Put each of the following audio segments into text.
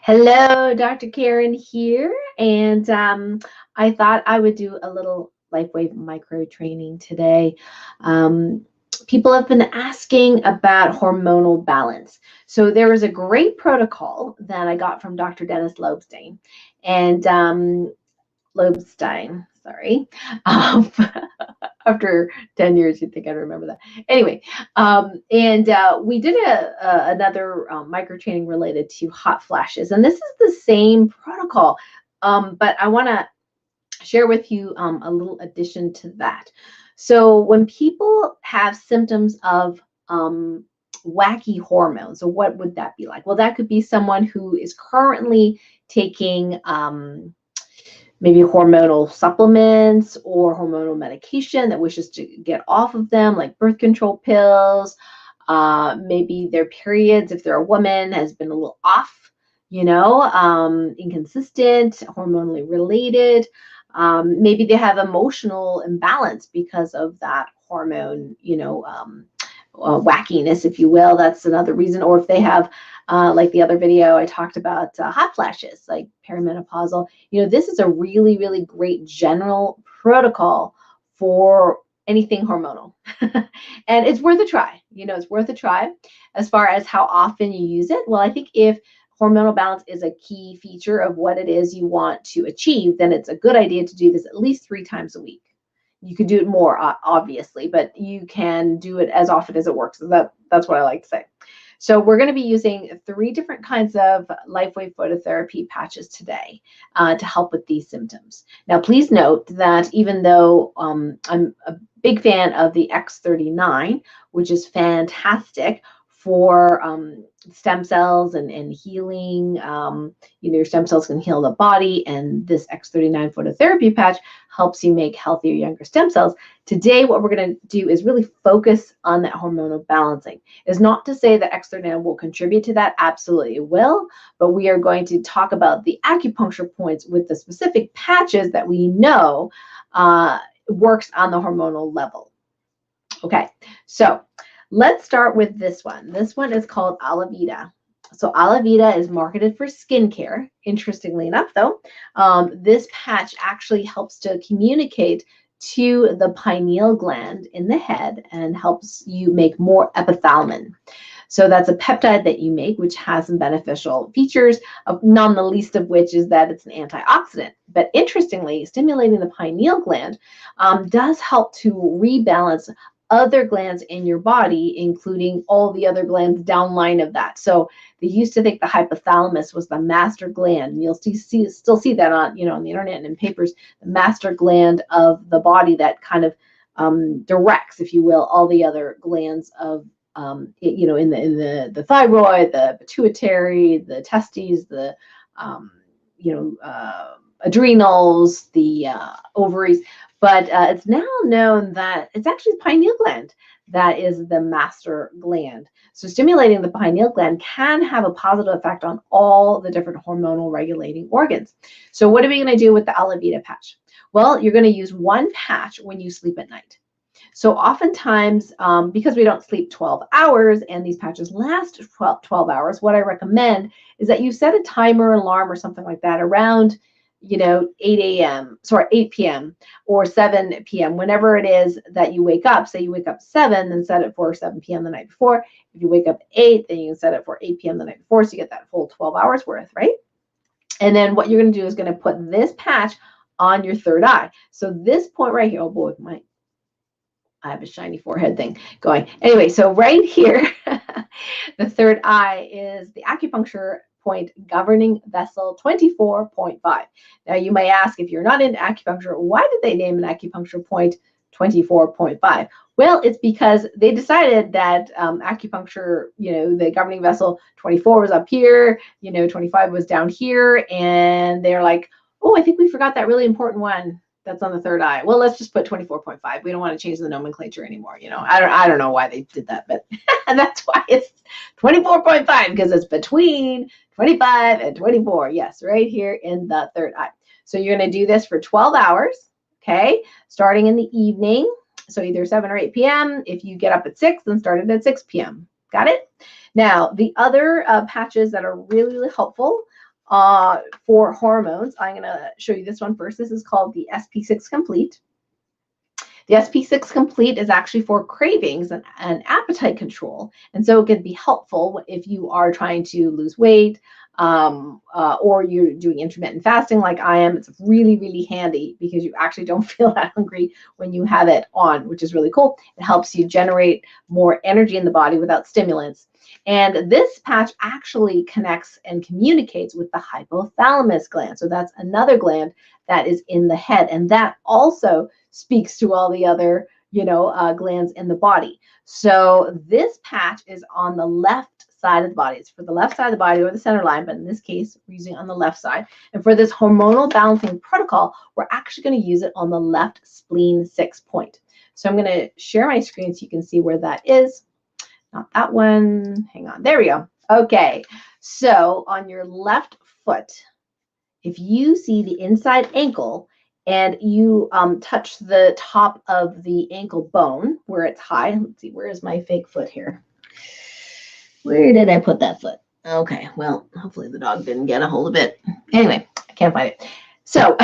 Hello, Dr. Karen here, and I thought I would do a little LifeWave micro training today. Um, People have been asking about hormonal balance. So there was a great protocol that I got from Dr. Dennis Lobstein, and sorry. Um, After 10 years, you'd think I'd remember that. Anyway, and we did another micro training related to hot flashes. And this is the same protocol, but I want to share with you a little addition to that. So when people have symptoms of wacky hormones, so what would that be like? Well, that could be someone who is currently taking maybe hormonal supplements or hormonal medication that wishes to get off of them, like birth control pills. Maybe their periods, if they're a woman, has been a little off, inconsistent, hormonally related. Maybe they have emotional imbalance because of that hormone, wackiness, if you will. That's another reason. Or if they have, like the other video I talked about, hot flashes, like perimenopausal. This is a really, really great general protocol for anything hormonal. And it's worth a try. It's worth a try. As far as how often you use it, well, I think if hormonal balance is a key feature of what it is you want to achieve, then it's a good idea to do this at least 3 times a week. You could do it more, obviously, but you can do it as often as it works. That's what I like to say. So we're going to be using 3 different kinds of LifeWave phototherapy patches today to help with these symptoms. Now, please note that even though I'm a big fan of the X39, which is fantastic for stem cells and healing, your stem cells can heal the body, and this X39 phototherapy patch helps you make healthier, younger stem cells. Today, what we're going to do is really focus on that hormonal balancing. It's not to say that X39 will contribute to that. Absolutely it will, but we are going to talk about the acupuncture points with the specific patches that we know works on the hormonal level. Okay, so let's start with this one. This one is called Alavida. So Alavida is marketed for skincare. Interestingly enough, though, this patch actually helps to communicate to the pineal gland in the head and helps you make more epithalamin. So that's a peptide that you make, which has some beneficial features, none the least of which is that it's an antioxidant. But interestingly, stimulating the pineal gland does help to rebalance other glands in your body, including all the other glands downline of that. So they used to think the hypothalamus was the master gland. And you'll still see that on on the internet and in papers, the master gland of the body that kind of directs, if you will, all the other glands of in the thyroid, the pituitary, the testes, the adrenals, the ovaries. But it's now known that it's actually the pineal gland that is the master gland. So stimulating the pineal gland can have a positive effect on all the different hormonal regulating organs. So what are we going to do with the Alavida patch? Well, you're going to use one patch when you sleep at night. So oftentimes, because we don't sleep 12 hours and these patches last 12 hours, what I recommend is that you set a timer, alarm, or something like that around 8 p.m. or 7 p.m. Whenever it is that you wake up. Say you wake up 7, then set it for 7 p.m. the night before. If you wake up 8, then you can set it for 8 p.m. the night before, so you get that full 12 hours worth, right? And then what you're going to do is going to put this patch on your third eye. So this point right here, oh boy, I have a shiny forehead thing going. Anyway, so right here, the third eye is the acupuncture point governing vessel 24.5. Now you may ask, if you're not into acupuncture, why did they name an acupuncture point 24.5? Well, it's because they decided that acupuncture, the governing vessel 24 was up here, 25 was down here, and they're like, oh, I think we forgot that really important one that's on the third eye. Well, let's just put 24.5. We don't want to change the nomenclature anymore. I don't know why they did that, but that's why it's 24.5, because it's between 25 and 24. Yes, right here in the third eye. So you're going to do this for 12 hours, okay, starting in the evening. So either 7 or 8 p.m. If you get up at 6, then start it at 6 p.m. Got it? Now, the other patches that are really, really helpful for hormones, I'm going to show you this one first. This is called the SP6 Complete. The SP6 Complete is actually for cravings and appetite control. And so it can be helpful if you are trying to lose weight, or you're doing intermittent fasting like I am. It's really, really handy because you actually don't feel that hungry when you have it on, which is really cool. It helps you generate more energy in the body without stimulants. And this patch actually connects and communicates with the hypothalamus gland. So that's another gland that is in the head. And that also speaks to all the other, glands in the body. So this patch is on the left side of the body. It's for the left side of the body or the center line, but in this case, we're using it on the left side. And for this hormonal balancing protocol, we're actually going to use it on the left spleen 6 point. So I'm going to share my screen so you can see where that is. Not that one. Hang on. There we go. Okay. So on your left foot, if you see the inside ankle and you touch the top of the ankle bone where it's high, let's see, where is my fake foot here? Where did I put that foot? Okay, well, hopefully the dog didn't get a hold of it. Anyway, I can't find it. So,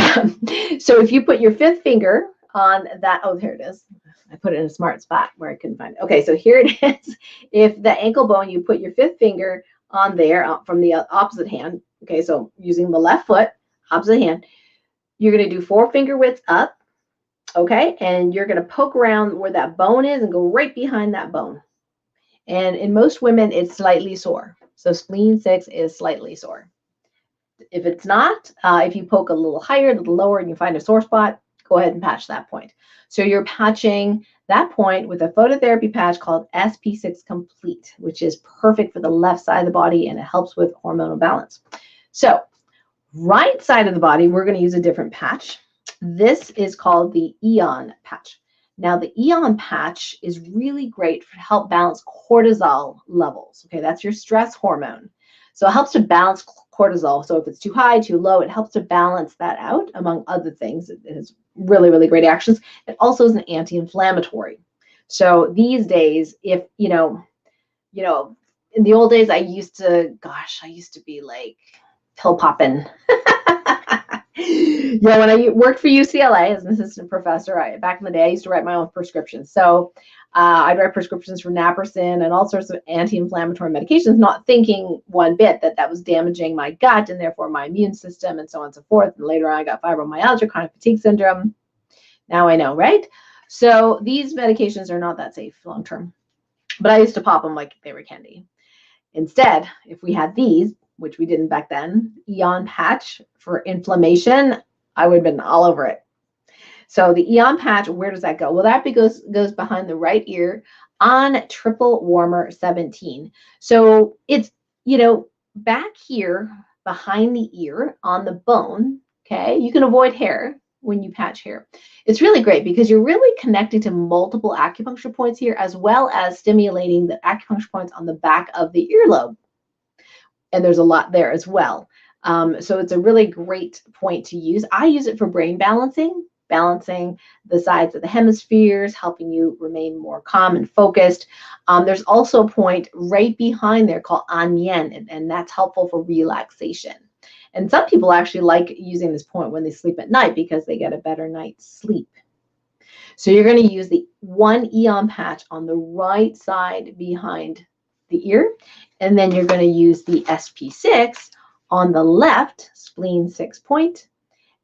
so if you put your fifth finger on that, oh, there it is. I put it in a smart spot where I couldn't find it. Okay, so here it is. If the ankle bone, you put your fifth finger on there from the opposite hand. Okay, so using the left foot, opposite hand, you're going to do 4 finger widths up. Okay, and you're going to poke around where that bone is and go right behind that bone. And in most women, it's slightly sore. So spleen 6 is slightly sore. If it's not, if you poke a little higher, a little lower, and you find a sore spot, go ahead and patch that point. So you're patching that point with a phototherapy patch called SP6 Complete, which is perfect for the left side of the body, and it helps with hormonal balance. So right side of the body, we're going to use a different patch. This is called the Eon patch. Now, the Eon patch is really great to help balance cortisol levels. Okay, that's your stress hormone. So it helps to balance cortisol. So if it's too high, too low, it helps to balance that out, among other things. It has really, really great actions. It also is an anti-inflammatory. So these days, if, in the old days, I used to be like pill popping. Yeah, when I worked for UCLA as an assistant professor, back in the day, I used to write my own prescriptions. So I'd write prescriptions for naproxen and all sorts of anti-inflammatory medications, not thinking one bit that that was damaging my gut and therefore my immune system and so on and so forth. And later on, I got fibromyalgia, chronic fatigue syndrome. Now I know, right? So these medications are not that safe long term. But I used to pop them like they were candy. Instead, if we had these, which we didn't back then, Eon patch for inflammation, I would have been all over it. So the Eon patch, where does that go? Well, that goes behind the right ear on triple warmer 17. So it's, back here behind the ear on the bone, okay? You can avoid hair when you patch hair. It's really great because you're really connecting to multiple acupuncture points here, as well as stimulating the acupuncture points on the back of the earlobe. And there's a lot there as well. So it's a really great point to use. I use it for brain balancing the sides of the hemispheres, helping you remain more calm and focused. There's also a point right behind there called Anyen, and that's helpful for relaxation. And some people actually like using this point when they sleep at night because they get a better night's sleep. So you're going to use the one Eon patch on the right side behind the ear, and then you're going to use the SP6 on the left spleen 6 point.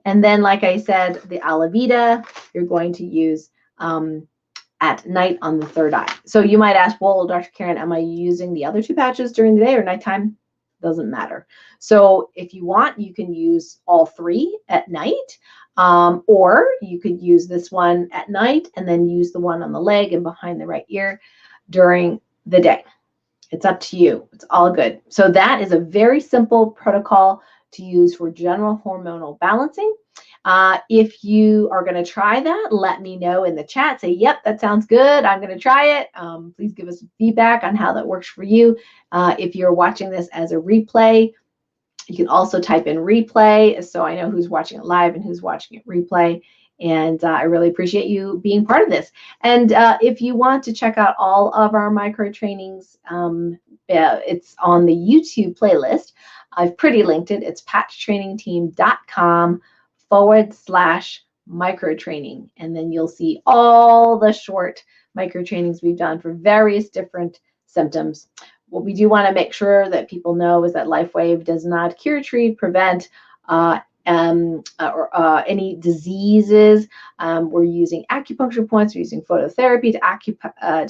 And then, like I said, the Alavita, you're going to use at night on the third eye. So you might ask, well, Dr. Karen, am I using the other 2 patches during the day or nighttime? Doesn't matter. So if you want, you can use all 3 at night, or you could use this one at night and then use the one on the leg and behind the right ear during the day. It's up to you. It's all good. So that is a very simple protocol to use for general hormonal balancing. If you are going to try that, let me know in the chat. Say, yep, that sounds good. I'm going to try it. Please give us feedback on how that works for you. If you're watching this as a replay, you can also type in replay so I know who's watching it live and who's watching it replay. And I really appreciate you being part of this. And if you want to check out all of our micro trainings, it's on the YouTube playlist. I've pretty linked it. It's patchtrainingteam.com/microtraining. And then you'll see all the short microtrainings we've done for various different symptoms. What we do want to make sure that people know is that LifeWave does not cure, treat, prevent any diseases. We're using acupuncture points, we're using phototherapy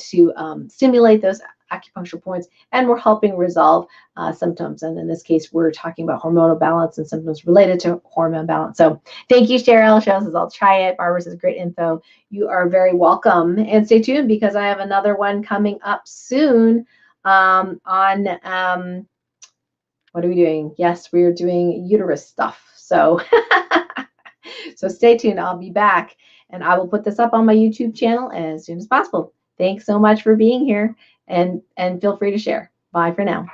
to stimulate those acupuncture points, and we're helping resolve symptoms. And in this case, we're talking about hormonal balance and symptoms related to hormone balance. So thank you, Cheryl. Cheryl says, I'll try it. Barbara says, great info. You are very welcome. And stay tuned because I have another one coming up soon on what are we doing? Yes, we're doing uterus stuff. So, so stay tuned. I'll be back and I will put this up on my YouTube channel as soon as possible. Thanks so much for being here and feel free to share. Bye for now.